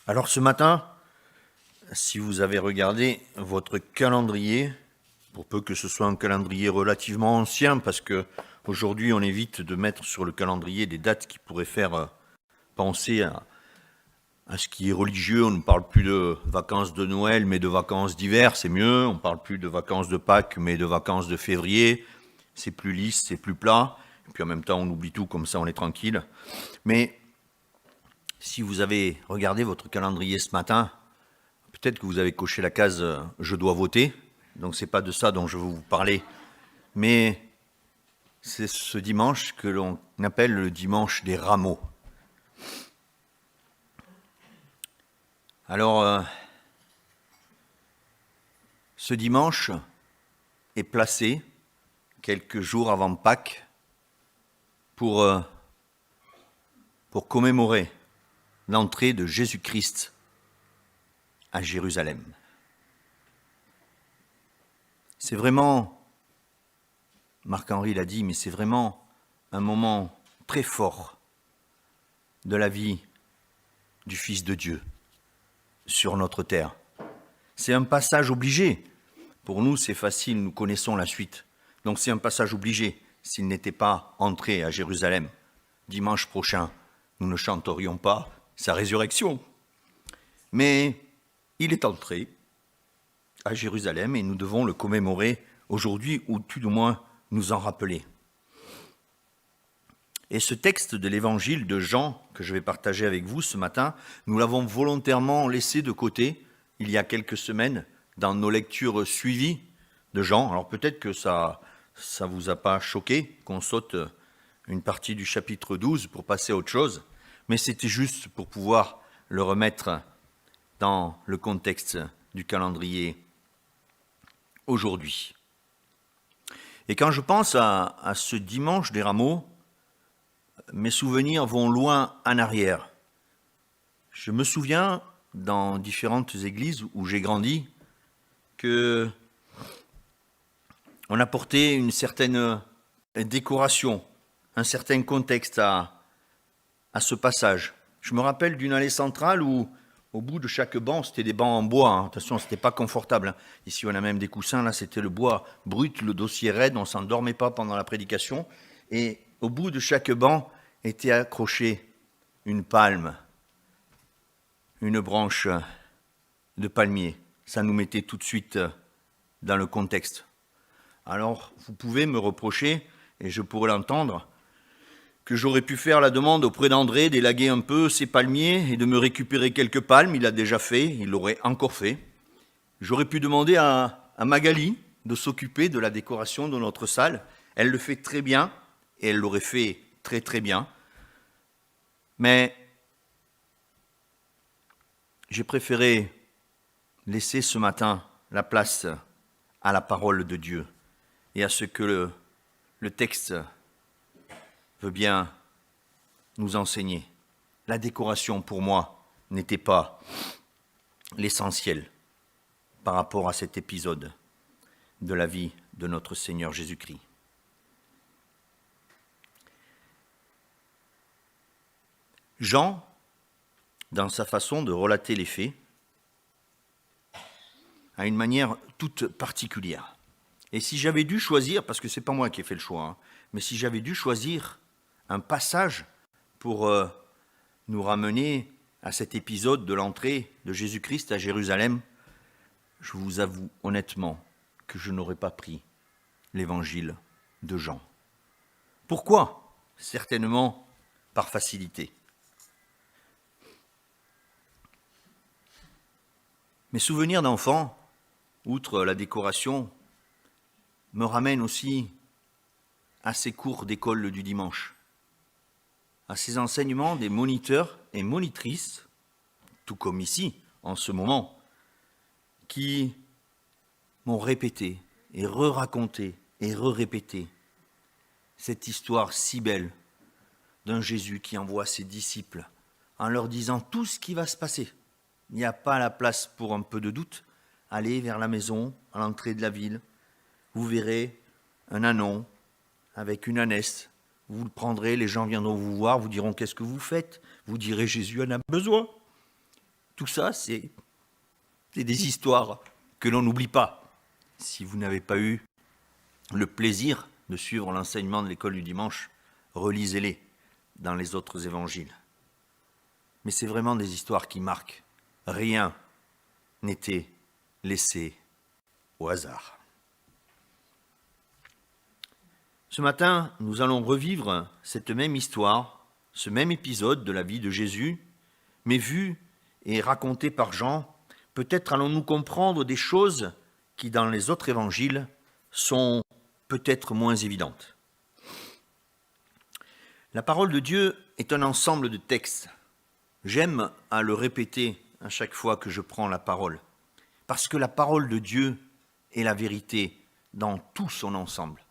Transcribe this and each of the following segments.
Alors ce matin, si vous avez regardé votre calendrier, pour peu que ce soit un calendrier relativement ancien, parce que aujourd'hui on évite de mettre sur le calendrier des dates qui pourraient faire penser à ce qui est religieux. On ne parle plus de vacances de Noël, mais de vacances d'hiver, c'est mieux. On ne parle plus de vacances de Pâques, mais de vacances de février. C'est plus lisse, c'est plus plat. Et puis en même temps, on oublie tout, comme ça on est tranquille. Mais si vous avez regardé votre calendrier ce matin, peut-être que vous avez coché la case « Je dois voter ». Donc ce n'est pas de ça dont je veux vous parler. Mais c'est ce dimanche que l'on appelle le dimanche des rameaux. Alors, ce dimanche est placé quelques jours avant Pâques pour commémorer l'entrée de Jésus-Christ à Jérusalem. C'est vraiment, Marc-Henri l'a dit, mais c'est vraiment un moment très fort de la vie du Fils de Dieu sur notre terre. C'est un passage obligé. Pour nous, c'est facile, nous connaissons la suite. Donc c'est un passage obligé. S'il n'était pas entré à Jérusalem, dimanche prochain, nous ne chanterions pas sa résurrection. Mais il est entré à Jérusalem et nous devons le commémorer aujourd'hui, ou tout du moins nous en rappeler. Et ce texte de l'évangile de Jean, que je vais partager avec vous ce matin, nous l'avons volontairement laissé de côté il y a quelques semaines dans nos lectures suivies de Jean. Alors peut-être que ça vous a pas choqué qu'on saute une partie du chapitre 12 pour passer à autre chose, mais c'était juste pour pouvoir le remettre dans le contexte du calendrier aujourd'hui. Et quand je pense à ce dimanche des rameaux, mes souvenirs vont loin en arrière. Je me souviens, dans différentes églises où j'ai grandi, que on apportait une certaine décoration, un certain contexte à ce passage. Je me rappelle d'une allée centrale où, au bout de chaque banc, c'était des bancs en bois. Attention, c'était pas confortable. Ici, on a même des coussins. Là, c'était le bois brut, le dossier raide. On s'endormait pas pendant la prédication. Et au bout de chaque banc était accrochée une palme, une branche de palmier. Ça nous mettait tout de suite dans le contexte. Alors, vous pouvez me reprocher, et je pourrais l'entendre, que j'aurais pu faire la demande auprès d'André d'élaguer un peu ses palmiers et de me récupérer quelques palmes. Il l'a déjà fait, il l'aurait encore fait. J'aurais pu demander à Magali de s'occuper de la décoration de notre salle. Elle le fait très bien, et elle l'aurait fait très très bien. Mais j'ai préféré laisser ce matin la place à la parole de Dieu et à ce que le texte veut bien nous enseigner. La décoration, pour moi, n'était pas l'essentiel par rapport à cet épisode de la vie de notre Seigneur Jésus-Christ. Jean, dans sa façon de relater les faits, a une manière toute particulière. Et si j'avais dû choisir, parce que ce n'est pas moi qui ai fait le choix, mais si j'avais dû choisir un passage pour nous ramener à cet épisode de l'entrée de Jésus-Christ à Jérusalem, je vous avoue honnêtement que je n'aurais pas pris l'évangile de Jean. Pourquoi ? Certainement par facilité. Mes souvenirs d'enfant, outre la décoration, me ramènent aussi à ces cours d'école du dimanche, à ces enseignements des moniteurs et monitrices, tout comme ici, en ce moment, qui m'ont répété et re-raconté et re-répété cette histoire si belle d'un Jésus qui envoie ses disciples en leur disant tout ce qui va se passer. Il n'y a pas la place pour un peu de doute. Allez vers la maison, à l'entrée de la ville. Vous verrez un ânon avec une ânesse. Vous le prendrez, les gens viendront vous voir, vous diront qu'est-ce que vous faites ? Vous direz Jésus en a besoin. Tout ça, c'est des histoires que l'on n'oublie pas. Si vous n'avez pas eu le plaisir de suivre l'enseignement de l'école du dimanche, relisez-les dans les autres évangiles. Mais c'est vraiment des histoires qui marquent. Rien n'était laissé au hasard. Ce matin, nous allons revivre cette même histoire, ce même épisode de la vie de Jésus, mais vu et raconté par Jean. Peut-être allons-nous comprendre des choses qui, dans les autres évangiles, sont peut-être moins évidentes. La parole de Dieu est un ensemble de textes. J'aime à le répéter à chaque fois que je prends la parole, parce que la parole de Dieu est la vérité dans tout son ensemble.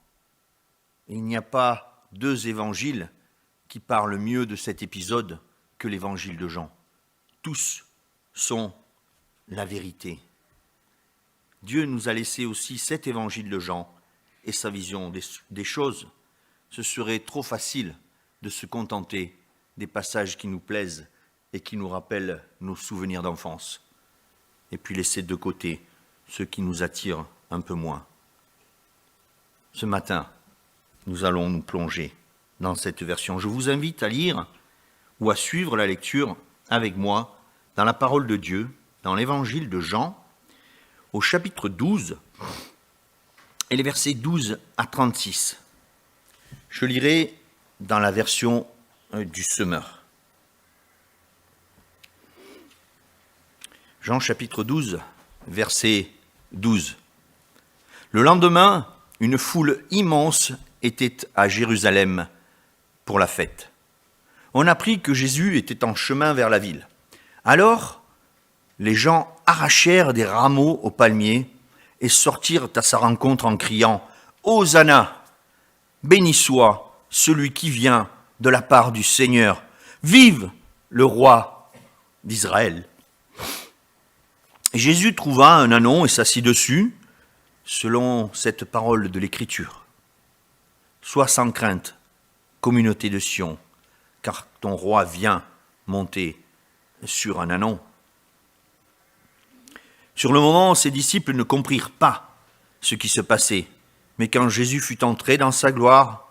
Et il n'y a pas deux évangiles qui parlent mieux de cet épisode que l'évangile de Jean. Tous sont la vérité. Dieu nous a laissé aussi cet évangile de Jean et sa vision des choses. Ce serait trop facile de se contenter des passages qui nous plaisent et qui nous rappellent nos souvenirs d'enfance, et puis laisser de côté ceux qui nous attirent un peu moins. Ce matin, nous allons nous plonger dans cette version. Je vous invite à lire ou à suivre la lecture avec moi dans la parole de Dieu, dans l'évangile de Jean, au chapitre 12, et les versets 12 à 36. Je lirai dans la version du Semeur. Jean chapitre 12, verset 12. Le lendemain, une foule immense était à Jérusalem pour la fête. On apprit que Jésus était en chemin vers la ville. Alors, les gens arrachèrent des rameaux aux palmiers et sortirent à sa rencontre en criant « Hosanna ! Béni soit celui qui vient de la part du Seigneur. Vive le roi d'Israël !» Jésus trouva un ânon et s'assit dessus, selon cette parole de l'Écriture. « Sois sans crainte, communauté de Sion, car ton roi vient monter sur un ânon. » Sur le moment, ses disciples ne comprirent pas ce qui se passait, mais quand Jésus fut entré dans sa gloire,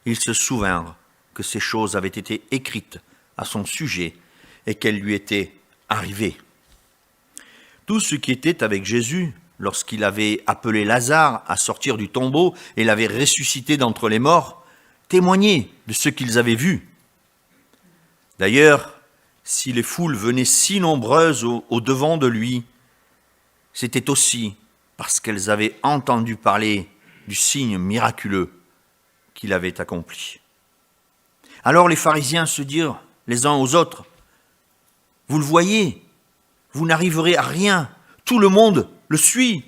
ils se souvinrent que ces choses avaient été écrites à son sujet et qu'elles lui étaient arrivées. Tous ceux qui étaient avec Jésus, lorsqu'il avait appelé Lazare à sortir du tombeau et l'avait ressuscité d'entre les morts, témoignaient de ce qu'ils avaient vu. D'ailleurs, si les foules venaient si nombreuses au devant de lui, c'était aussi parce qu'elles avaient entendu parler du signe miraculeux qu'il avait accompli. Alors les pharisiens se dirent les uns aux autres, « Vous le voyez, vous n'arriverez à rien, tout le monde le suit. »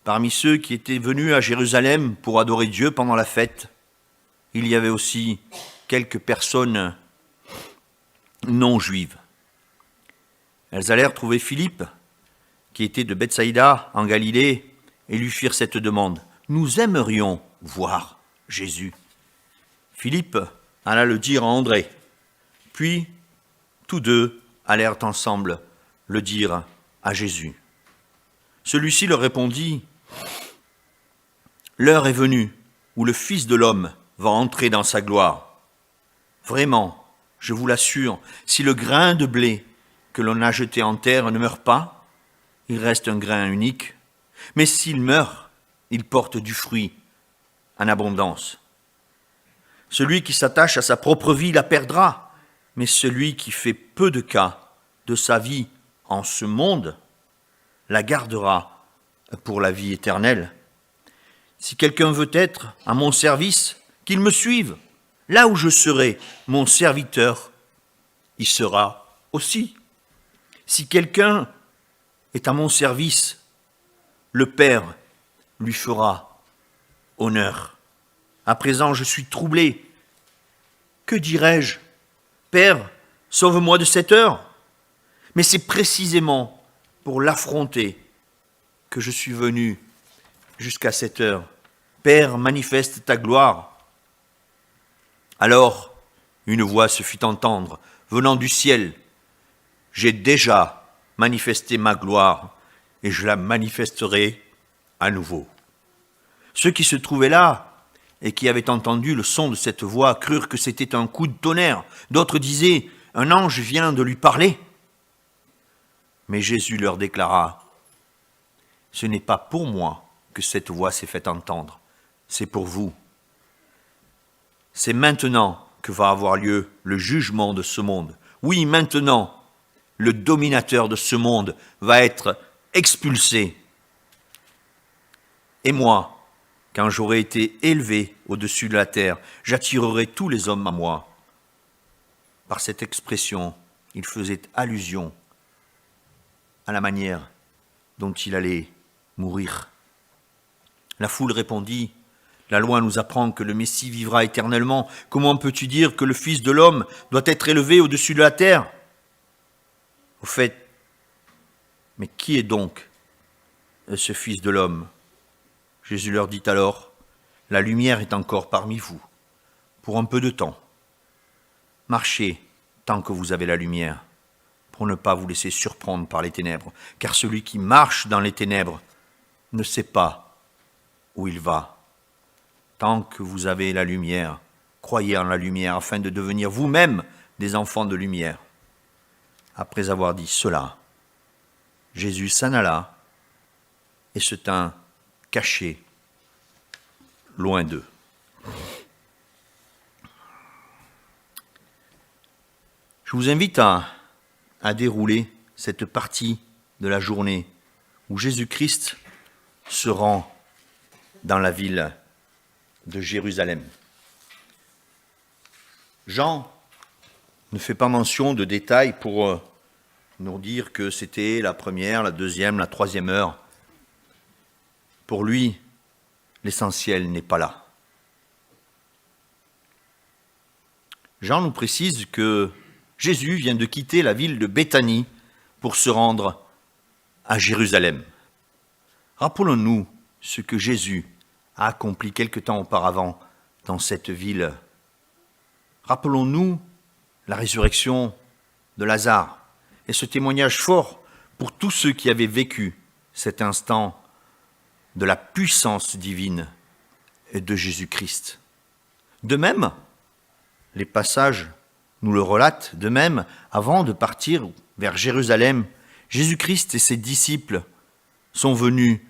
Parmi ceux qui étaient venus à Jérusalem pour adorer Dieu pendant la fête, il y avait aussi quelques personnes non juives. Elles allèrent trouver Philippe, qui était de Bethsaïda, en Galilée, et lui firent cette demande. « Nous aimerions voir Jésus. » Philippe alla le dire à André. Puis, tous deux allèrent ensemble le dire à Jésus. Celui-ci leur répondit, « L'heure est venue où le Fils de l'homme va entrer dans sa gloire. Vraiment, je vous l'assure, si le grain de blé que l'on a jeté en terre ne meurt pas, il reste un grain unique. Mais s'il meurt, il porte du fruit en abondance. Celui qui s'attache à sa propre vie la perdra, mais celui qui fait peu de cas de sa vie en ce monde la gardera pour la vie éternelle. Si quelqu'un veut être à mon service, qu'il me suive. Là où je serai mon serviteur, il sera aussi. Si quelqu'un est à mon service, le Père lui fera honneur. À présent, je suis troublé. Que dirais-je ? Père, sauve-moi de cette heure. Mais c'est précisément pour l'affronter que je suis venu jusqu'à cette heure. Père, manifeste ta gloire. Alors, une voix se fit entendre venant du ciel. J'ai déjà manifesté ma gloire et je la manifesterai à nouveau. Ceux qui se trouvaient là et qui avaient entendu le son de cette voix crurent que c'était un coup de tonnerre. D'autres disaient, un ange vient de lui parler. Mais Jésus leur déclara, ce n'est pas pour moi que cette voix s'est fait entendre, c'est pour vous. C'est maintenant que va avoir lieu le jugement de ce monde. Oui, maintenant, le dominateur de ce monde va être expulsé. Et moi, quand j'aurai été élevé au-dessus de la terre, j'attirerai tous les hommes à moi. Par cette expression, il faisait allusion à la manière dont il allait mourir. La foule répondit, la loi nous apprend que le Messie vivra éternellement. Comment peux-tu dire que le Fils de l'homme doit être élevé au-dessus de la terre? Au fait, mais qui est donc ce Fils de l'homme? Jésus leur dit alors, la lumière est encore parmi vous, pour un peu de temps. Marchez tant que vous avez la lumière, pour ne pas vous laisser surprendre par les ténèbres, car celui qui marche dans les ténèbres ne sait pas où il va. Tant que vous avez la lumière, croyez en la lumière, afin de devenir vous-même des enfants de lumière. Après avoir dit cela, Jésus s'en alla et se tint caché loin d'eux. Je vous invite à dérouler cette partie de la journée où Jésus-Christ se rend dans la ville de Jérusalem. Jean ne fait pas mention de détails pour nous dire que c'était la première, la deuxième, la troisième heure. Pour lui, l'essentiel n'est pas là. Jean nous précise que Jésus vient de quitter la ville de Béthanie pour se rendre à Jérusalem. Rappelons-nous ce que Jésus a accompli quelque temps auparavant dans cette ville. Rappelons-nous la résurrection de Lazare et ce témoignage fort pour tous ceux qui avaient vécu cet instant de la puissance divine de Jésus-Christ. De même, les passages nous le relatent, de même, avant de partir vers Jérusalem, Jésus-Christ et ses disciples sont venus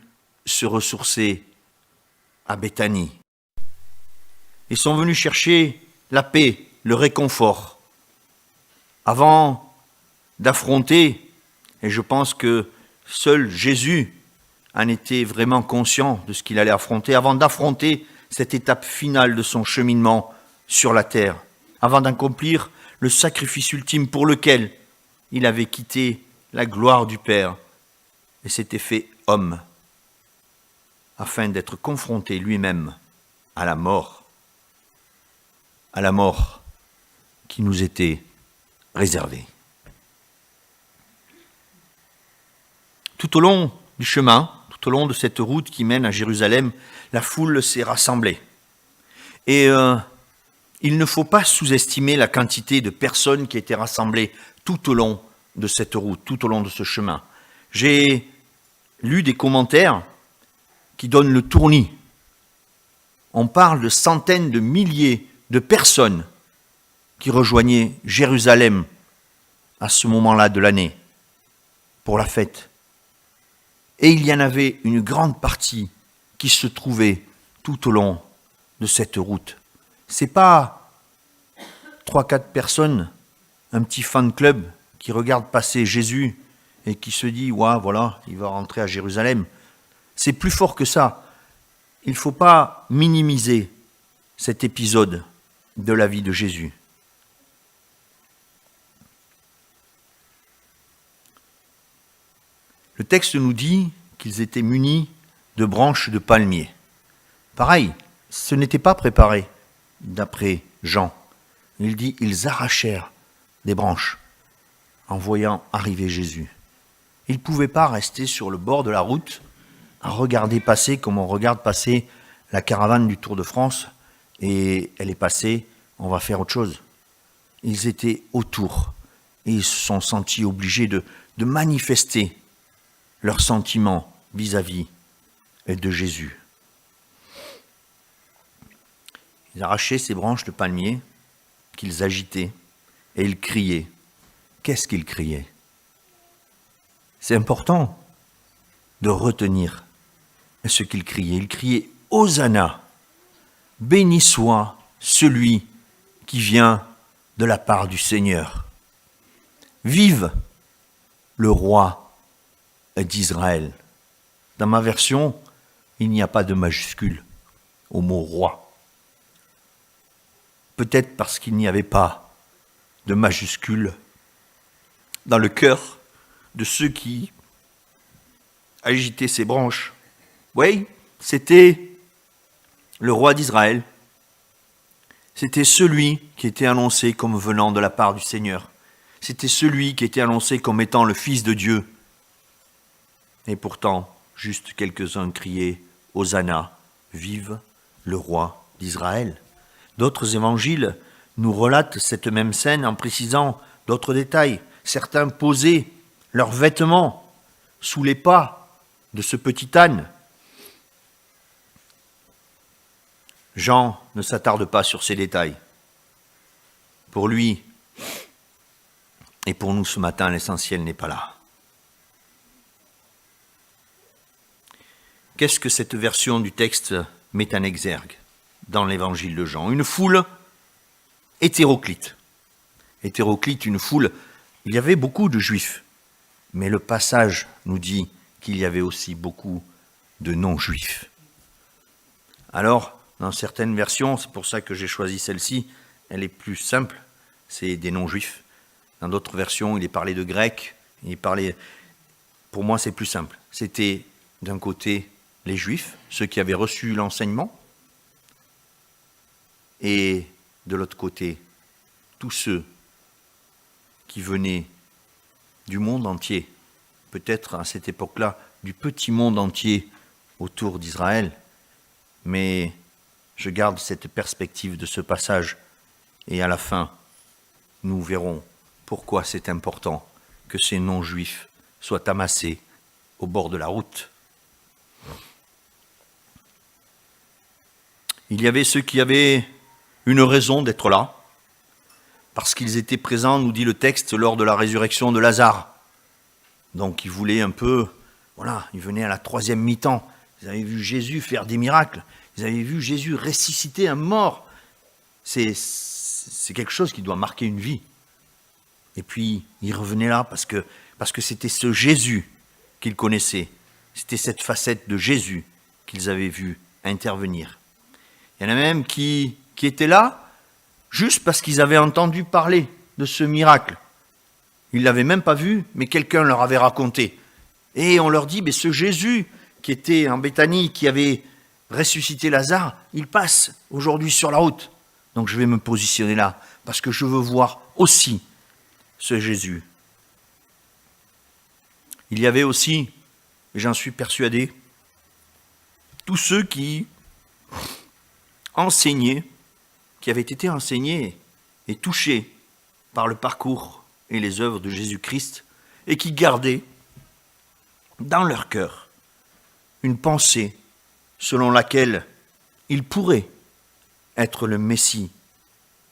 se ressourcer à Béthanie. Ils sont venus chercher la paix, le réconfort, avant d'affronter, et je pense que seul Jésus en était vraiment conscient de ce qu'il allait affronter, avant d'affronter cette étape finale de son cheminement sur la terre, avant d'accomplir le sacrifice ultime pour lequel il avait quitté la gloire du Père et s'était fait homme, afin d'être confronté lui-même à la mort qui nous était réservée. Tout au long du chemin, tout au long de cette route qui mène à Jérusalem, la foule s'est rassemblée. Et il ne faut pas sous-estimer la quantité de personnes qui étaient rassemblées tout au long de cette route, tout au long de ce chemin. J'ai lu des commentaires qui donnent le tournis. On parle de centaines de milliers de personnes qui rejoignaient Jérusalem à ce moment-là de l'année pour la fête. Et il y en avait une grande partie qui se trouvait tout au long de cette route. C'est pas 3-4 personnes, un petit fan club qui regarde passer Jésus et qui se dit « ouais, voilà, il va rentrer à Jérusalem ». C'est plus fort que ça. Il ne faut pas minimiser cet épisode de la vie de Jésus. Le texte nous dit qu'ils étaient munis de branches de palmier. Pareil, ce n'était pas préparé, d'après Jean. Il dit, ils arrachèrent des branches en voyant arriver Jésus. Ils ne pouvaient pas rester sur le bord de la route à regarder passer comme on regarde passer la caravane du Tour de France et elle est passée, on va faire autre chose. ils étaient autour et ils se sont sentis obligés de manifester leurs sentiments vis-à-vis de Jésus. Ils arrachaient ces branches de palmier qu'ils agitaient et ils criaient. Qu'est-ce qu'ils criaient? C'est important de retenir ce qu'ils criaient. Ils criaient « Hosanna ! Béni soit celui qui vient de la part du Seigneur. Vive le roi d'Israël. » Dans ma version, il n'y a pas de majuscule au mot roi. Peut-être parce qu'il n'y avait pas de majuscule dans le cœur de ceux qui agitaient ces branches. Oui, c'était le roi d'Israël. C'était celui qui était annoncé comme venant de la part du Seigneur. C'était celui qui était annoncé comme étant le Fils de Dieu. Et pourtant, juste quelques-uns criaient « Hosanna, vive le roi d'Israël ». D'autres évangiles nous relatent cette même scène en précisant d'autres détails. Certains posaient leurs vêtements sous les pas de ce petit âne. Jean ne s'attarde pas sur ces détails. Pour lui et pour nous ce matin, l'essentiel n'est pas là. Qu'est-ce que cette version du texte met en exergue dans l'évangile de Jean? Une foule hétéroclite. Hétéroclite, une foule. Il y avait beaucoup de juifs, mais le passage nous dit qu'il y avait aussi beaucoup de non-juifs. Alors, dans certaines versions, c'est pour ça que j'ai choisi celle-ci, elle est plus simple, c'est des non-juifs. Dans d'autres versions, il est parlé de grecs, pour moi c'est plus simple. C'était d'un côté les juifs, ceux qui avaient reçu l'enseignement, et de l'autre côté, tous ceux qui venaient du monde entier, peut-être à cette époque-là, du petit monde entier autour d'Israël, mais je garde cette perspective de ce passage, et à la fin, nous verrons pourquoi c'est important que ces non-juifs soient amassés au bord de la route. Il y avait ceux qui avaient une raison d'être là, parce qu'ils étaient présents, nous dit le texte, lors de la résurrection de Lazare. Donc ils voulaient un peu, ils venaient à la troisième mi-temps, ils avaient vu Jésus faire des miracles, ils avaient vu Jésus ressusciter un mort. C'est quelque chose qui doit marquer une vie. Et puis ils revenaient là parce que c'était ce Jésus qu'ils connaissaient, c'était cette facette de Jésus qu'ils avaient vu intervenir. Il y en a même qui étaient là juste parce qu'ils avaient entendu parler de ce miracle. Ils ne l'avaient même pas vu, mais quelqu'un leur avait raconté. Et on leur dit, mais ce Jésus qui était en Béthanie, qui avait ressuscité Lazare, il passe aujourd'hui sur la route. Donc je vais me positionner là, parce que je veux voir aussi ce Jésus. Il y avait aussi, et j'en suis persuadé, tous ceux qui enseignaient, qui avaient été enseignés et touchés par le parcours et les œuvres de Jésus-Christ, et qui gardaient dans leur cœur une pensée selon laquelle il pourrait être le Messie,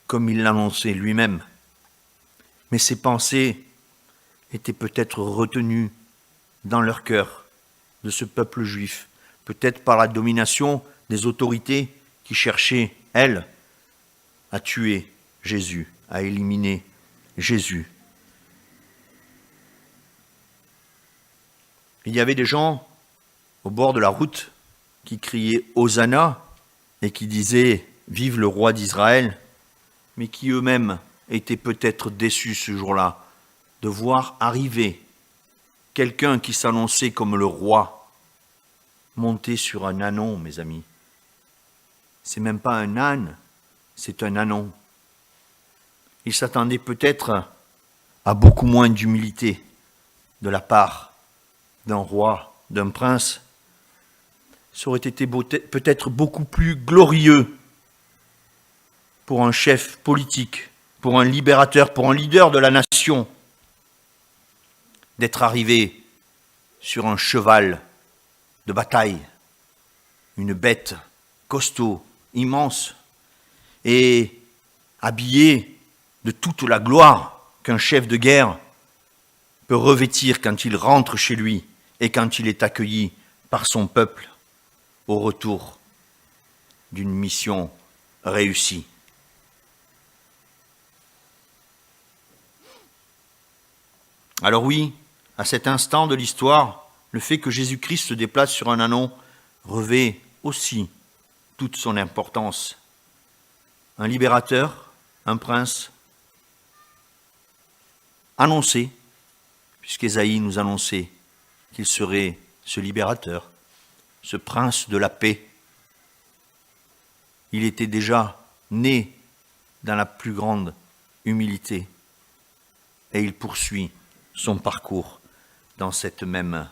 comme il l'annonçait lui-même. Mais ces pensées étaient peut-être retenues dans leur cœur de ce peuple juif, peut-être par la domination des autorités qui cherchaient, elles, à tuer Jésus, à éliminer Jésus. Il y avait des gens au bord de la route qui criaient « Hosanna » et qui disaient « Vive le roi d'Israël », mais qui eux-mêmes étaient peut-être déçus ce jour-là de voir arriver quelqu'un qui s'annonçait comme le roi, monté sur un ânon, mes amis. C'est même pas un âne, c'est un ânon. Ils s'attendaient peut-être à beaucoup moins d'humilité de la part d'un roi, d'un prince. Ça aurait été peut-être beaucoup plus glorieux pour un chef politique pour un libérateur, pour un leader de la nation, d'être arrivé sur un cheval de bataille, une bête costaud, immense, et habillé de toute la gloire qu'un chef de guerre peut revêtir quand il rentre chez lui et quand il est accueilli par son peuple au retour d'une mission réussie. Alors oui, à cet instant de l'histoire, le fait que Jésus-Christ se déplace sur un ânon revêt aussi toute son importance. Un libérateur, un prince, annoncé, puisqu'Ésaïe nous annonçait qu'il serait ce libérateur, ce prince de la paix. Il était déjà né dans la plus grande humilité et il poursuit son parcours dans cette même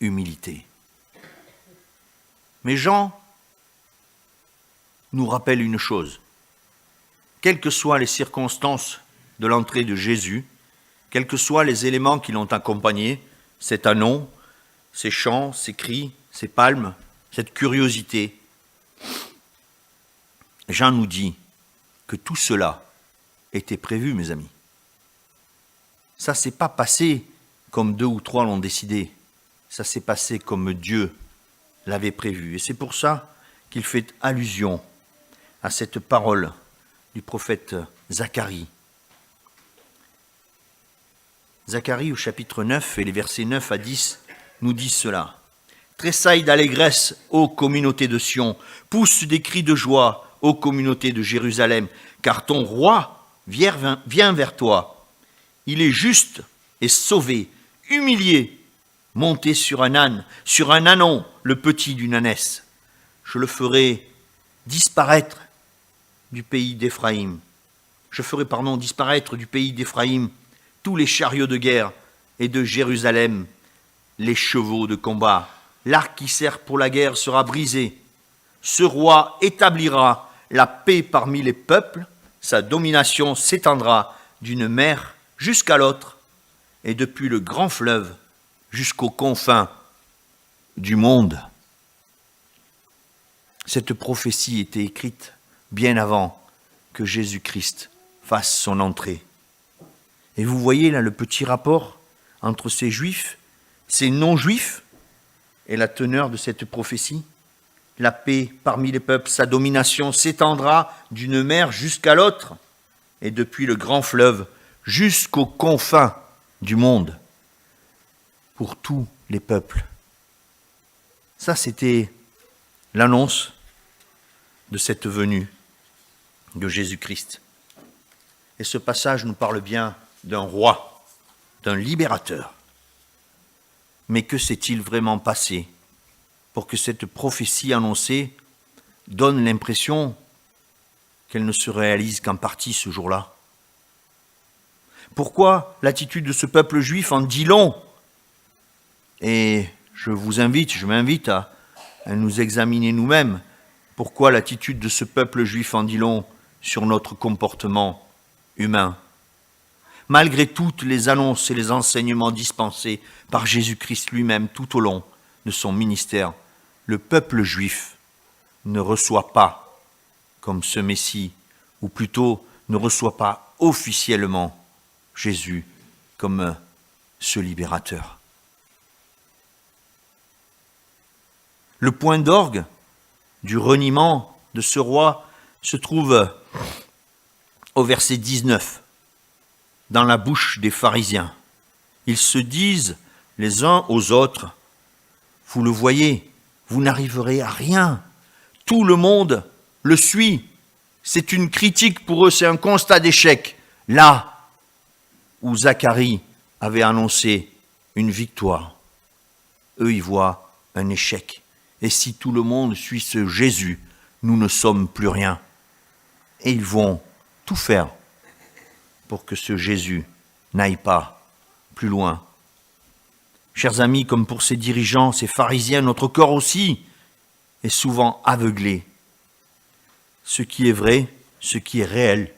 humilité. Mais Jean nous rappelle une chose. Quelles que soient les circonstances de l'entrée de Jésus, quels que soient les éléments qui l'ont accompagné, cet ânon, ces chants, ces cris, ces palmes, cette curiosité, Jean nous dit que tout cela était prévu, mes amis. Ça ne s'est pas passé comme 2 ou 3 l'ont décidé. Ça s'est passé comme Dieu l'avait prévu. Et c'est pour ça qu'il fait allusion à cette parole du prophète Zacharie. Zacharie au chapitre 9 et les versets 9 à 10 nous disent cela. « Tressaille d'allégresse, ô communauté de Sion, pousse des cris de joie, ô communauté de Jérusalem, car ton roi vient vers toi. Il est juste et sauvé, humilié, monté sur un âne, sur un ânon, le petit d'une ânesse. Je le ferai disparaître du pays d'Éphraïm. Je ferai, disparaître du pays d'Éphraïm tous les chariots de guerre et de Jérusalem, les chevaux de combat. L'arc qui sert pour la guerre sera brisé. Ce roi établira la paix parmi les peuples, sa domination s'étendra d'une mer jusqu'à l'autre et depuis le grand fleuve jusqu'aux confins du monde. » Cette prophétie était écrite bien avant que Jésus-Christ fasse son entrée. Et vous voyez là le petit rapport entre ces juifs, ces non-juifs et la teneur de cette prophétie. La paix parmi les peuples, sa domination s'étendra d'une mer jusqu'à l'autre et depuis le grand fleuve jusqu'aux confins du monde pour tous les peuples. Ça, c'était l'annonce de cette venue de Jésus-Christ. Et ce passage nous parle bien d'un roi, d'un libérateur. Mais que s'est-il vraiment passé pour que cette prophétie annoncée donne l'impression qu'elle ne se réalise qu'en partie ce jour-là? Pourquoi l'attitude de ce peuple juif en dit long? Et je m'invite à nous examiner nous-mêmes. Pourquoi l'attitude de ce peuple juif en dit long sur notre comportement humain? Malgré toutes les annonces et les enseignements dispensés par Jésus-Christ lui-même tout au long de son ministère, le peuple juif ne reçoit pas comme ce Messie, ou plutôt ne reçoit pas officiellement Jésus comme ce libérateur. Le point d'orgue du reniement de ce roi se trouve au verset 19, dans la bouche des pharisiens. Ils se disent les uns aux autres, vous le voyez, vous n'arriverez à rien. Tout le monde le suit. C'est une critique pour eux, c'est un constat d'échec. Là où Zacharie avait annoncé une victoire, eux y voient un échec. Et si tout le monde suit ce Jésus, nous ne sommes plus rien. Et ils vont tout faire pour que ce Jésus n'aille pas plus loin. Chers amis, comme pour ces dirigeants, ces pharisiens, notre corps aussi est souvent aveuglé. Ce qui est vrai, ce qui est réel,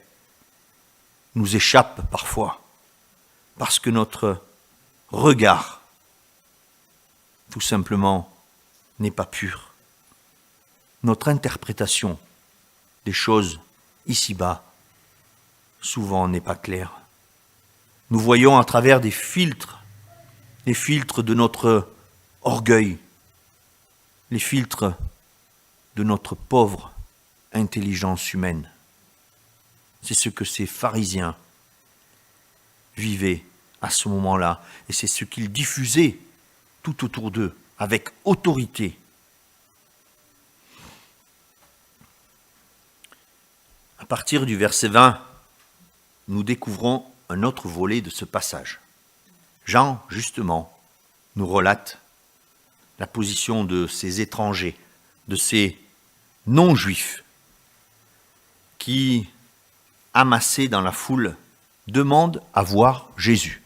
nous échappe parfois, parce que notre regard, tout simplement, n'est pas pur. Notre interprétation des choses ici-bas, souvent n'est pas claire. Nous voyons à travers des filtres, les filtres de notre orgueil, les filtres de notre pauvre intelligence humaine. C'est ce que ces pharisiens vivaient à ce moment-là, et c'est ce qu'ils diffusaient tout autour d'eux, avec autorité. À partir du verset 20, nous découvrons un autre volet de ce passage. Jean, justement, nous relate la position de ces étrangers, de ces non-juifs, qui, amassés dans la foule, demandent à voir Jésus.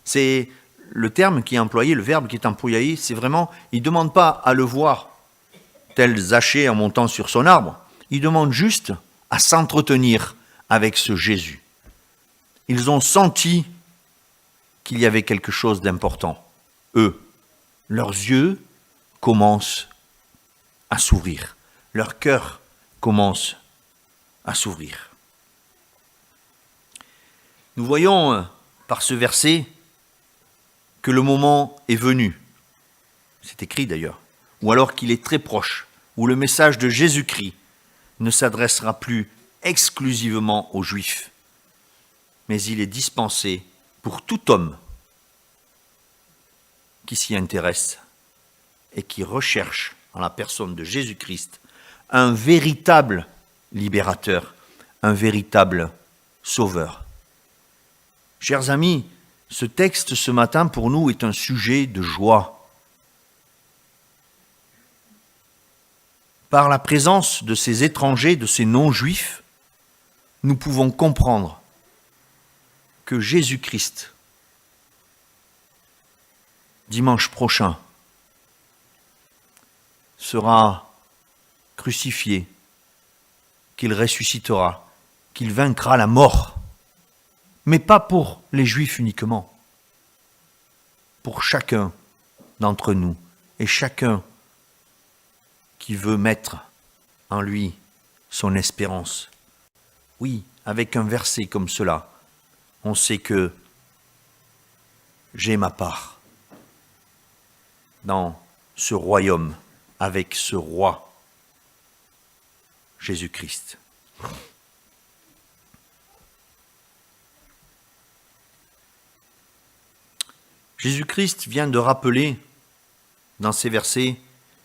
C'est le terme qui est employé, le verbe qui est employé, c'est vraiment, ils ne demandent pas à le voir tel Zachée en montant sur son arbre, ils demandent juste à s'entretenir avec ce Jésus. Ils ont senti qu'il y avait quelque chose d'important. Eux, leurs yeux commencent à s'ouvrir. Leur cœur commence à s'ouvrir. Nous voyons par ce verset que le moment est venu. C'est écrit d'ailleurs. Ou alors qu'il est très proche, où le message de Jésus-Christ ne s'adressera plus exclusivement aux Juifs, mais il est dispensé pour tout homme qui s'y intéresse et qui recherche en la personne de Jésus-Christ un véritable libérateur, un véritable sauveur. Chers amis, ce texte ce matin pour nous est un sujet de joie. Par la présence de ces étrangers, de ces non-juifs, nous pouvons comprendre que Jésus-Christ, dimanche prochain, sera crucifié, qu'il ressuscitera, qu'il vaincra la mort, mais pas pour les Juifs uniquement, pour chacun d'entre nous et chacun qui veut mettre en lui son espérance. Oui, avec un verset comme cela, on sait que j'ai ma part dans ce royaume avec ce roi, Jésus-Christ. Jésus-Christ vient de rappeler dans ces versets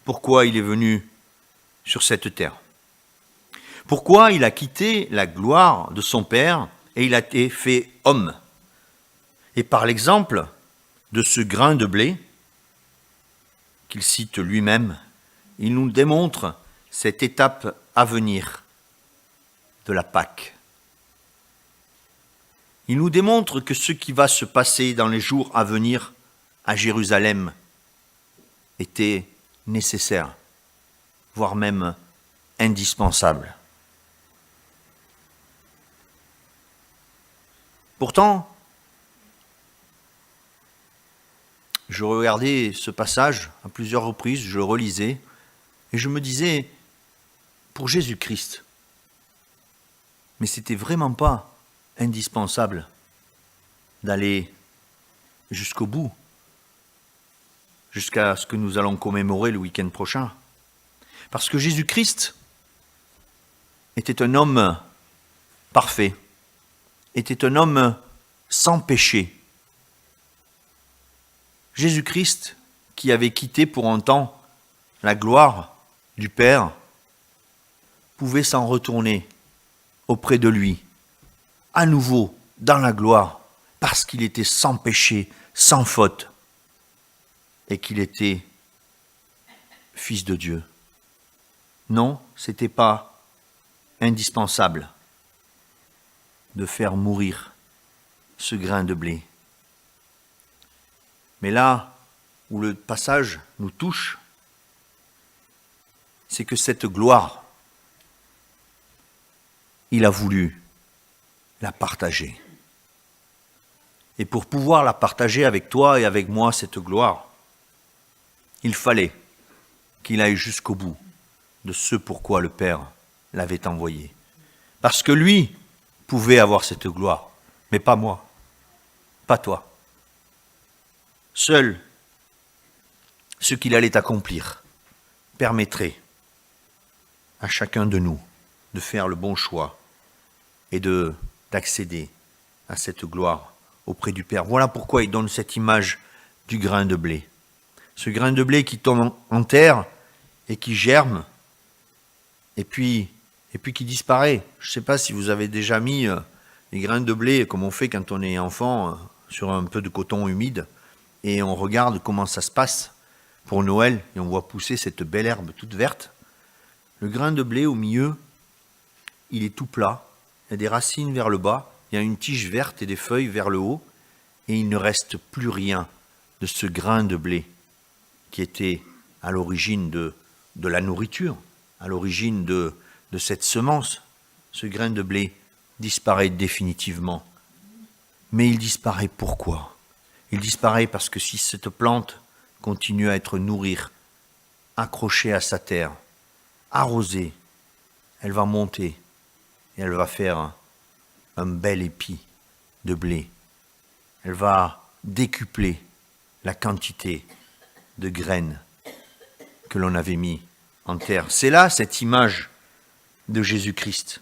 pourquoi il est venu sur cette terre. Pourquoi il a quitté la gloire de son Père et il a été fait homme. Et par l'exemple de ce grain de blé, qu'il cite lui-même, il nous démontre cette étape à venir de la Pâque. Il nous démontre que ce qui va se passer dans les jours à venir à Jérusalem était nécessaire, voire même indispensable. Pourtant, je regardais ce passage à plusieurs reprises, je le relisais, et je me disais, pour Jésus-Christ, mais c'était vraiment pas indispensable d'aller jusqu'au bout, jusqu'à ce que nous allons commémorer le week-end prochain. Parce que Jésus-Christ était un homme parfait, était un homme sans péché. Jésus-Christ, qui avait quitté pour un temps la gloire du Père, pouvait s'en retourner auprès de lui, à nouveau dans la gloire, parce qu'il était sans péché, sans faute, et qu'il était fils de Dieu. Non, ce n'était pas indispensable de faire mourir ce grain de blé. Mais là où le passage nous touche, c'est que cette gloire, il a voulu la partager. Et pour pouvoir la partager avec toi et avec moi, cette gloire, il fallait qu'il aille jusqu'au bout de ce pourquoi le Père l'avait envoyé. Parce que lui pouvait avoir cette gloire, mais pas moi, pas toi. Seul ce qu'il allait accomplir permettrait à chacun de nous de faire le bon choix et d'accéder à cette gloire auprès du Père. Voilà pourquoi il donne cette image du grain de blé. Ce grain de blé qui tombe en terre et qui germe et puis qui disparaît. Je ne sais pas si vous avez déjà mis les grains de blé, comme on fait quand on est enfant, sur un peu de coton humide, et on regarde comment ça se passe pour Noël, et on voit pousser cette belle herbe toute verte. Le grain de blé au milieu, il est tout plat, il y a des racines vers le bas, il y a une tige verte et des feuilles vers le haut, et il ne reste plus rien de ce grain de blé qui était à l'origine de la nourriture, à l'origine de cette semence. Ce grain de blé disparaît définitivement. Mais il disparaît pourquoi ? Il disparaît parce que si cette plante continue à être nourrie, accrochée à sa terre, arrosée, elle va monter et elle va faire un bel épi de blé. Elle va décupler la quantité de graines que l'on avait mis en terre. C'est là cette image de Jésus-Christ.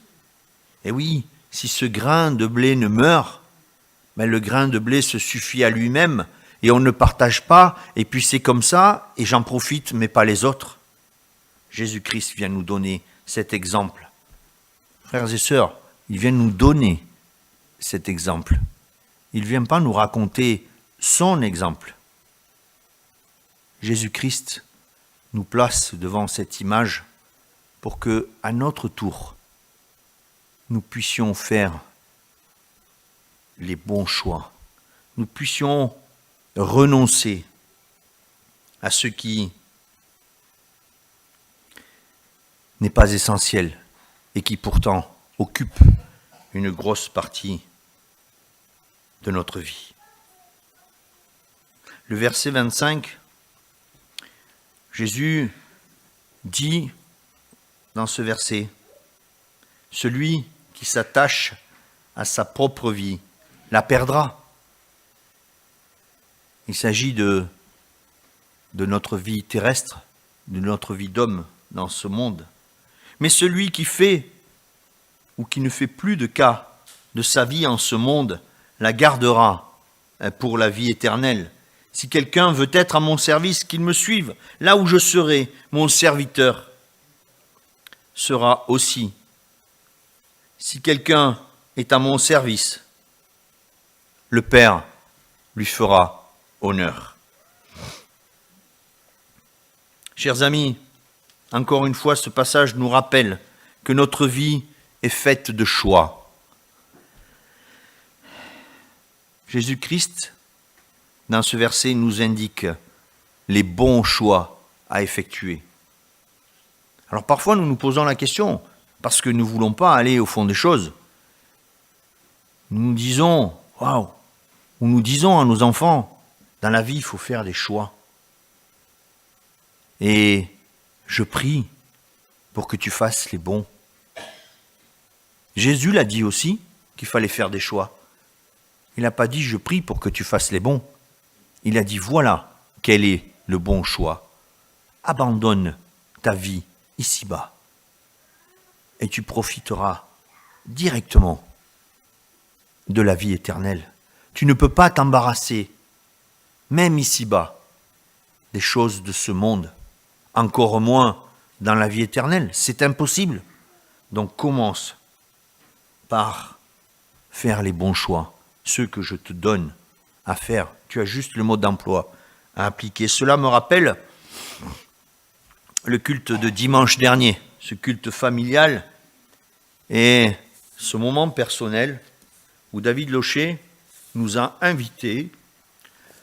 Et oui, si ce grain de blé ne meurt, ben le grain de blé se suffit à lui-même et on ne partage pas, et puis c'est comme ça, et j'en profite, mais pas les autres. Jésus-Christ vient nous donner cet exemple. Frères et sœurs, il vient nous donner cet exemple. Il ne vient pas nous raconter son exemple. Jésus-Christ nous place devant cette image pour que, à notre tour, nous puissions faire les bons choix. Nous puissions renoncer à ce qui n'est pas essentiel et qui pourtant occupe une grosse partie de notre vie. Le verset 25, Jésus dit dans ce verset, « Celui qui s'attache à sa propre vie la perdra. » Il s'agit de notre vie terrestre, de notre vie d'homme dans ce monde. Mais celui qui fait ou qui ne fait plus de cas de sa vie en ce monde la gardera pour la vie éternelle. Si quelqu'un veut être à mon service, qu'il me suive. Là où je serai, mon serviteur sera aussi. Si quelqu'un est à mon service, le Père lui fera honneur. Chers amis, encore une fois, ce passage nous rappelle que notre vie est faite de choix. Jésus-Christ, dans ce verset, nous indique les bons choix à effectuer. Alors parfois, nous nous posons la question, parce que nous ne voulons pas aller au fond des choses. Nous nous disons, waouh, ou nous disons à nos enfants, dans la vie, il faut faire des choix. Et je prie pour que tu fasses les bons. Jésus l'a dit aussi qu'il fallait faire des choix. Il n'a pas dit je prie pour que tu fasses les bons. Il a dit voilà quel est le bon choix. Abandonne ta vie ici-bas et tu profiteras directement de la vie éternelle. Tu ne peux pas t'embarrasser, même ici-bas, des choses de ce monde, encore moins dans la vie éternelle. C'est impossible. Donc commence par faire les bons choix, ceux que je te donne à faire. Tu as juste le mot d'emploi à appliquer. Cela me rappelle le culte de dimanche dernier, ce culte familial et ce moment personnel où David Locher nous a invités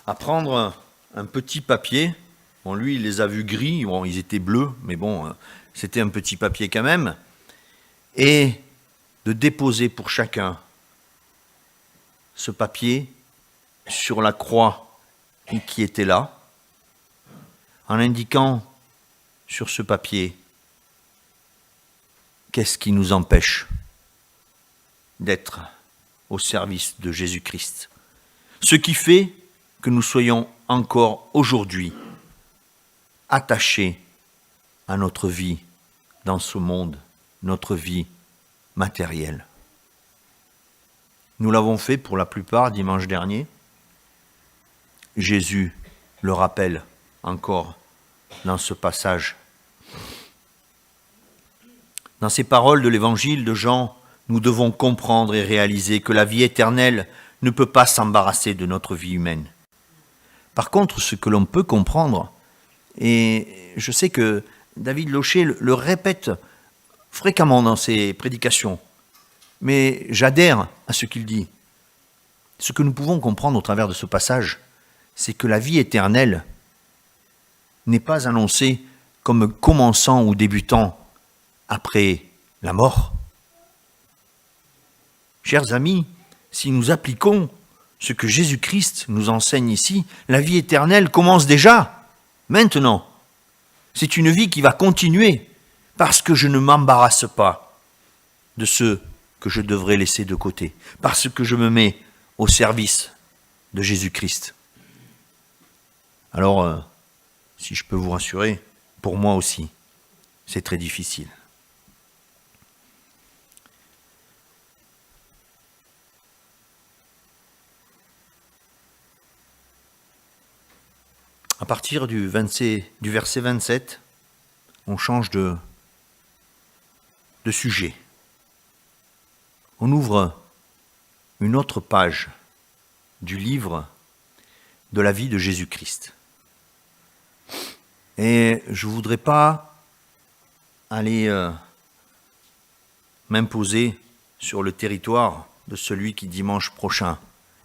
à prendre un petit papier. Bon, lui, il les a vus gris, bon, ils étaient bleus, mais bon, c'était un petit papier quand même, et de déposer pour chacun ce papier sur la croix qui était là, en indiquant sur ce papier qu'est-ce qui nous empêche d'être au service de Jésus-Christ. Ce qui fait que nous soyons encore aujourd'hui attachés à notre vie dans ce monde, notre vie matérielle. Nous l'avons fait pour la plupart dimanche dernier. Jésus le rappelle encore dans ce passage. Dans ces paroles de l'évangile de Jean, nous devons comprendre et réaliser que la vie éternelle ne peut pas s'embarrasser de notre vie humaine. Par contre, ce que l'on peut comprendre, et je sais que David Locher le répète fréquemment dans ses prédications, mais j'adhère à ce qu'il dit. Ce que nous pouvons comprendre au travers de ce passage, c'est que la vie éternelle n'est pas annoncée comme commençant ou débutant après la mort. Chers amis, si nous appliquons ce que Jésus-Christ nous enseigne ici, la vie éternelle commence déjà, maintenant. C'est une vie qui va continuer, parce que je ne m'embarrasse pas de ceux que je devrais laisser de côté, parce que je me mets au service de Jésus-Christ. Alors, si je peux vous rassurer, pour moi aussi, c'est très difficile. À partir du verset 27, on change de sujet. On ouvre une autre page du livre de la vie de Jésus-Christ. Et je ne voudrais pas aller m'imposer sur le territoire de celui qui dimanche prochain,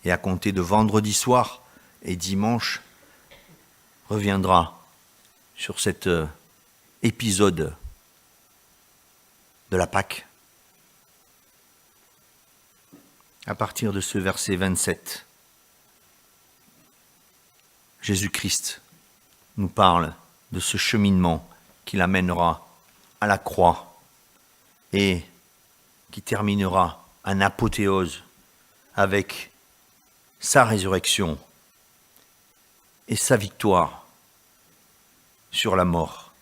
et à compter de vendredi soir et dimanche, reviendra sur cet épisode de la Pâque. À partir de ce verset 27, Jésus-Christ nous parle de ce cheminement qui l'amènera à la croix et qui terminera en apothéose avec sa résurrection et sa victoire sur la mort.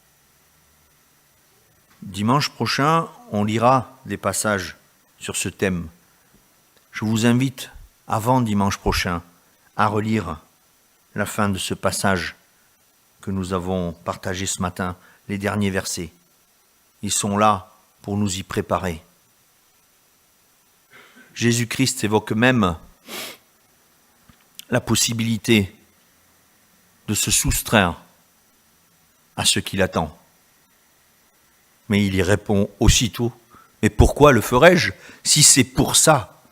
Dimanche prochain, on lira des passages sur ce thème. Je vous invite, avant dimanche prochain, à relire la fin de ce passage que nous avons partagé ce matin, les derniers versets. Ils sont là pour nous y préparer. Jésus-Christ évoque même la possibilité de se soustraire à ce qu'il attend. Mais il y répond aussitôt, mais pourquoi le ferais-je si c'est pour ça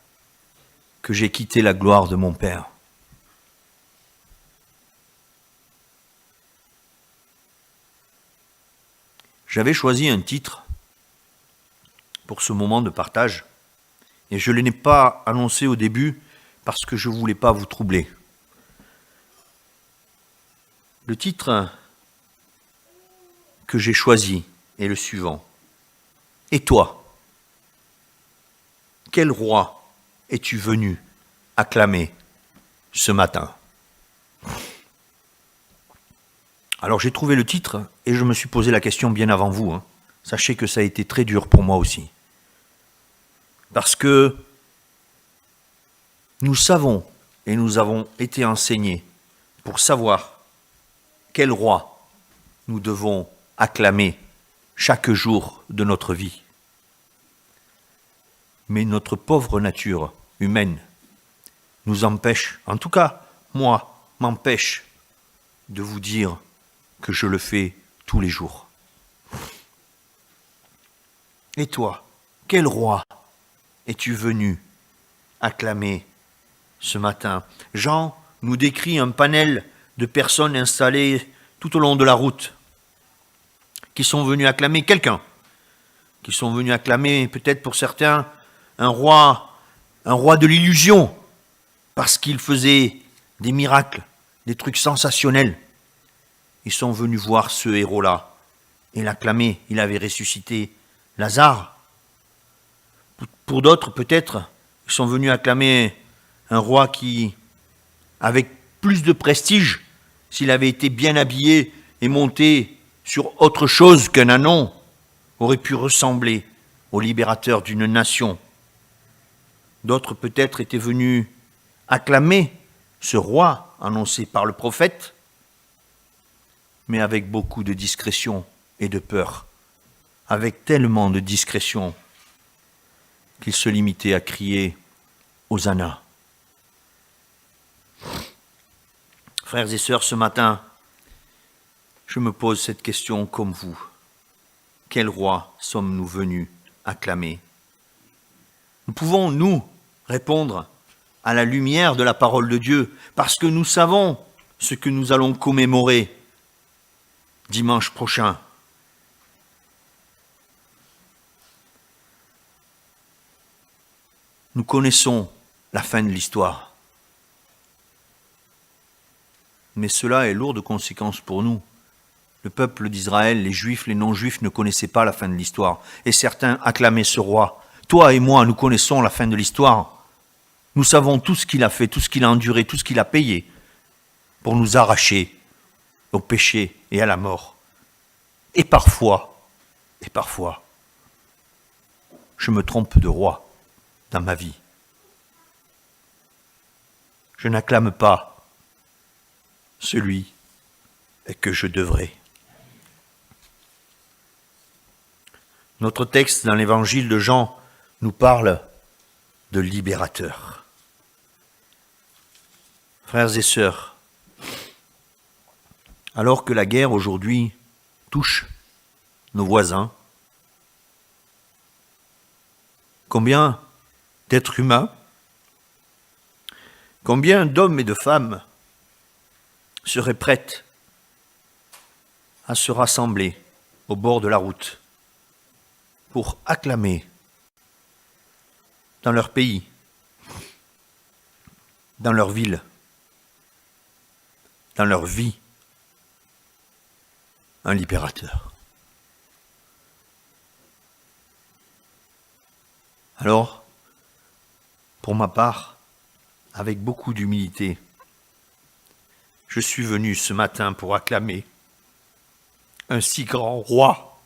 que j'ai quitté la gloire de mon Père? J'avais choisi un titre pour ce moment de partage et je ne l'ai pas annoncé au début parce que je ne voulais pas vous troubler. Le titre que j'ai choisi est le suivant. Et toi, quel roi es-tu venu acclamer ce matin? Alors j'ai trouvé le titre et je me suis posé la question bien avant vous. Sachez que ça a été très dur pour moi aussi. Parce que nous savons et nous avons été enseignés pour savoir quel roi nous devons acclamer chaque jour de notre vie. Mais notre pauvre nature humaine nous empêche, en tout cas moi, m'empêche de vous dire que je le fais tous les jours. Et toi, quel roi es-tu venu acclamer ce matin? Jean nous décrit un panel de personnes installées tout au long de la route, qui sont venues acclamer quelqu'un, qui sont venues acclamer peut-être pour certains un roi de l'illusion, parce qu'il faisait des miracles, des trucs sensationnels. Ils sont venus voir ce héros-là et l'acclamer. Il avait ressuscité Lazare. Pour d'autres, peut-être, ils sont venus acclamer un roi qui, avec plus de prestige, s'il avait été bien habillé et monté sur autre chose qu'un ânon, aurait pu ressembler au libérateur d'une nation. D'autres peut-être étaient venus acclamer ce roi annoncé par le prophète, mais avec beaucoup de discrétion et de peur, avec tellement de discrétion qu'ils se limitaient à crier « Hosanna ». Frères et sœurs, ce matin, je me pose cette question comme vous. Quel roi sommes-nous venus acclamer ? Nous pouvons, nous, répondre à la lumière de la parole de Dieu, parce que nous savons ce que nous allons commémorer dimanche prochain. Nous connaissons la fin de l'histoire. Mais cela est lourd de conséquences pour nous. Le peuple d'Israël, les juifs, les non-juifs ne connaissaient pas la fin de l'histoire. Et certains acclamaient ce roi. Toi et moi, nous connaissons la fin de l'histoire. Nous savons tout ce qu'il a fait, tout ce qu'il a enduré, tout ce qu'il a payé pour nous arracher au péché et à la mort. Et parfois, je me trompe de roi dans ma vie. Je n'acclame pas celui que je devrais. Notre texte dans l'évangile de Jean nous parle de libérateur. Frères et sœurs, alors que la guerre aujourd'hui touche nos voisins, combien d'êtres humains, combien d'hommes et de femmes seraient prêts à se rassembler au bord de la route pour acclamer dans leur pays, dans leur ville, dans leur vie, un libérateur. Alors, pour ma part, avec beaucoup d'humilité, je suis venu ce matin pour acclamer un si grand roi,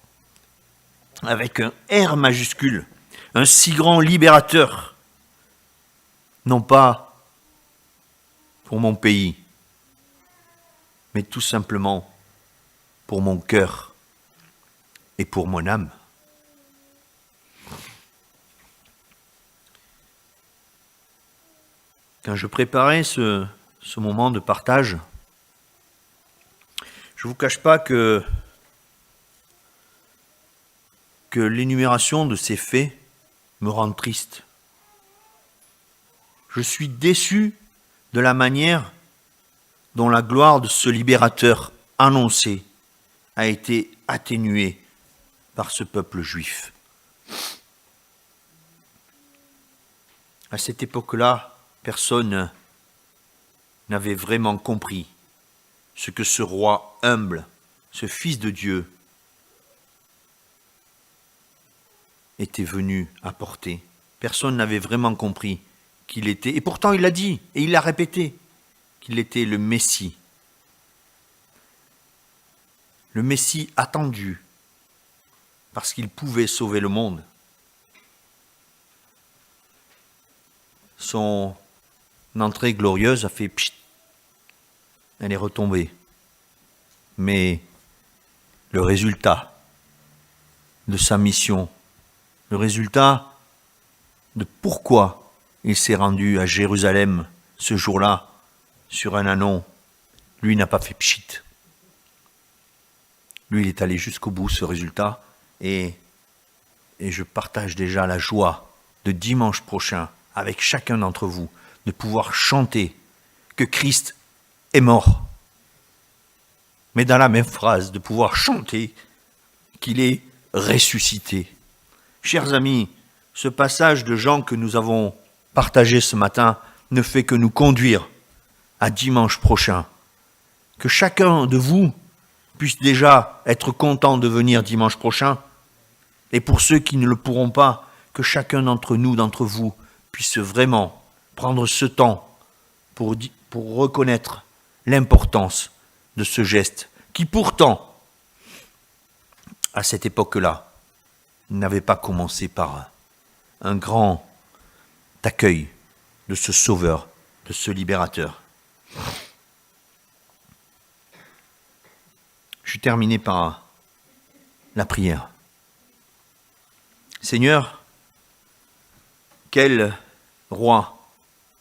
avec un R majuscule, un si grand libérateur, non pas pour mon pays, mais tout simplement pour mon cœur et pour mon âme. Quand je préparais ce moment de partage, je ne vous cache pas que l'énumération de ces faits me rend triste. Je suis déçu de la manière dont la gloire de ce libérateur annoncé a été atténuée par ce peuple juif. À cette époque-là, personne n'avait vraiment compris ce que ce roi humble, ce fils de Dieu, était venu apporter. Personne n'avait vraiment compris qu'il était, et pourtant il l'a dit, et il l'a répété, qu'il était le Messie. Le Messie attendu, parce qu'il pouvait sauver le monde. Son entrée glorieuse a fait pchit, elle est retombée. Mais le résultat de sa mission, le résultat de pourquoi il s'est rendu à Jérusalem ce jour-là sur un ânon, lui n'a pas fait pchit. Lui, il est allé jusqu'au bout, ce résultat, et je partage déjà la joie de dimanche prochain avec chacun d'entre vous de pouvoir chanter que Christ est mort. Mais dans la même phrase, de pouvoir chanter qu'il est ressuscité. Chers amis, ce passage de Jean que nous avons partagé ce matin ne fait que nous conduire à dimanche prochain. Que chacun de vous puisse déjà être content de venir dimanche prochain. Et pour ceux qui ne le pourront pas, que chacun d'entre nous, d'entre vous, puisse vraiment prendre ce temps pour reconnaître l'importance de ce geste qui pourtant, à cette époque-là, n'avait pas commencé par un grand accueil de ce sauveur, de ce libérateur. Je terminé par la prière. Seigneur, quel roi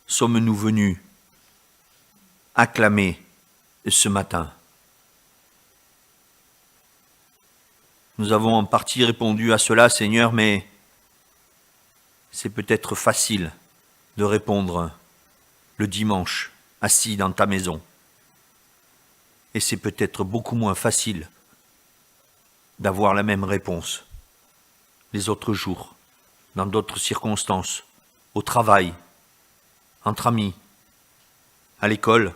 sommes-nous venus acclamer ce matin? Nous avons en partie répondu à cela, Seigneur, mais c'est peut-être facile de répondre le dimanche, assis dans ta maison. Et c'est peut-être beaucoup moins facile d'avoir la même réponse les autres jours, dans d'autres circonstances, au travail, entre amis, à l'école.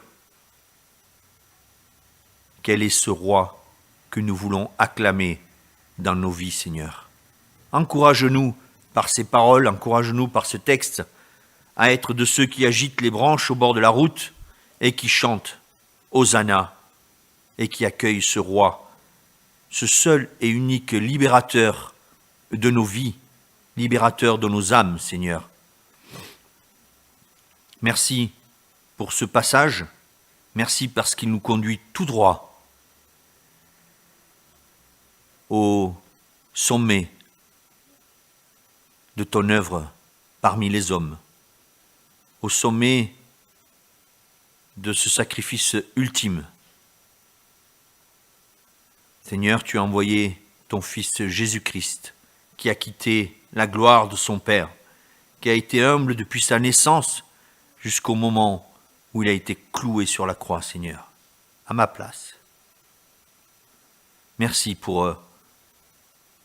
Quel est ce roi que nous voulons acclamer dans nos vies, Seigneur? Encourage-nous par ces paroles, encourage-nous par ce texte à être de ceux qui agitent les branches au bord de la route et qui chantent Hosanna et qui accueillent ce roi, ce seul et unique libérateur de nos vies, libérateur de nos âmes, Seigneur. Merci pour ce passage, merci parce qu'il nous conduit tout droit au sommet de ton œuvre parmi les hommes, au sommet de ce sacrifice ultime. Seigneur, tu as envoyé ton Fils Jésus-Christ, qui a quitté la gloire de son Père, qui a été humble depuis sa naissance jusqu'au moment où il a été cloué sur la croix, Seigneur, à ma place. Merci pour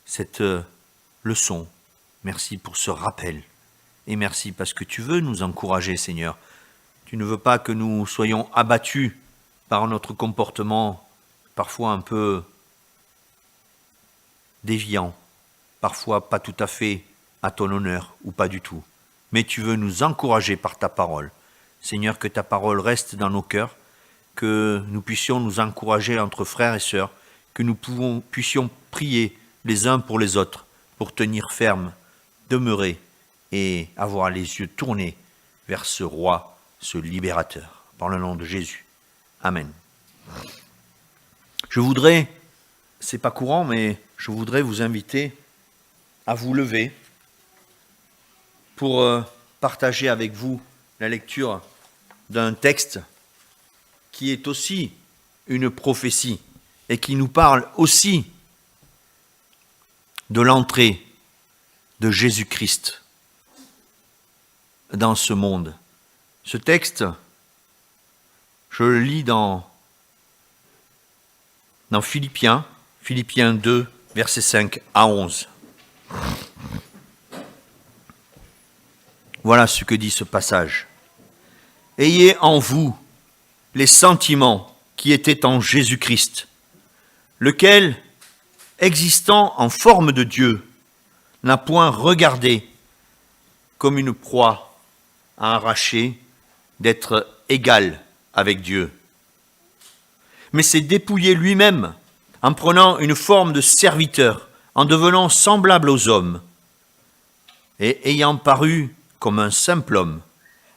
cette leçon, merci pour ce rappel, et merci parce que tu veux nous encourager, Seigneur. Tu ne veux pas que nous soyons abattus par notre comportement, parfois un peu déviant, parfois pas tout à fait à ton honneur, ou pas du tout. Mais tu veux nous encourager par ta parole. Seigneur, que ta parole reste dans nos cœurs, que nous puissions nous encourager entre frères et sœurs, que nous puissions prier les uns pour les autres, pour tenir ferme, demeurer et avoir les yeux tournés vers ce roi, ce libérateur. Par le nom de Jésus. Amen. Je voudrais, c'est pas courant, mais je voudrais vous inviter à vous lever pour partager avec vous la lecture d'un texte qui est aussi une prophétie et qui nous parle aussi de l'entrée de Jésus-Christ dans ce monde. Ce texte, je le lis dans Philippiens 2, versets 5 à 11. Voilà ce que dit ce passage. Ayez en vous les sentiments qui étaient en Jésus-Christ, lequel, existant en forme de Dieu, n'a point regardé comme une proie à arracher d'être égal avec Dieu, mais s'est dépouillé lui-même en prenant une forme de serviteur, en devenant semblable aux hommes, et ayant paru comme un simple homme,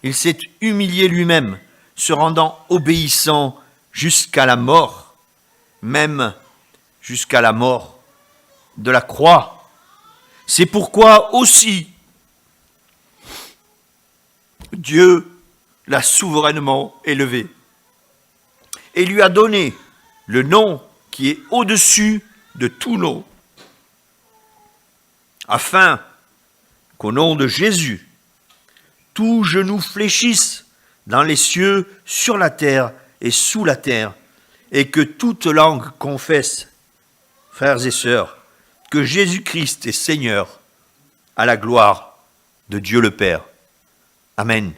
il s'est humilié lui-même, se rendant obéissant jusqu'à la mort, même jusqu'à la mort de la croix. C'est pourquoi aussi Dieu l'a souverainement élevé et lui a donné le nom qui est au-dessus de tout nom, afin qu'au nom de Jésus, tout genou fléchisse dans les cieux, sur la terre et sous la terre, et que toute langue confesse, frères et sœurs, que Jésus-Christ est Seigneur, à la gloire de Dieu le Père. Amen.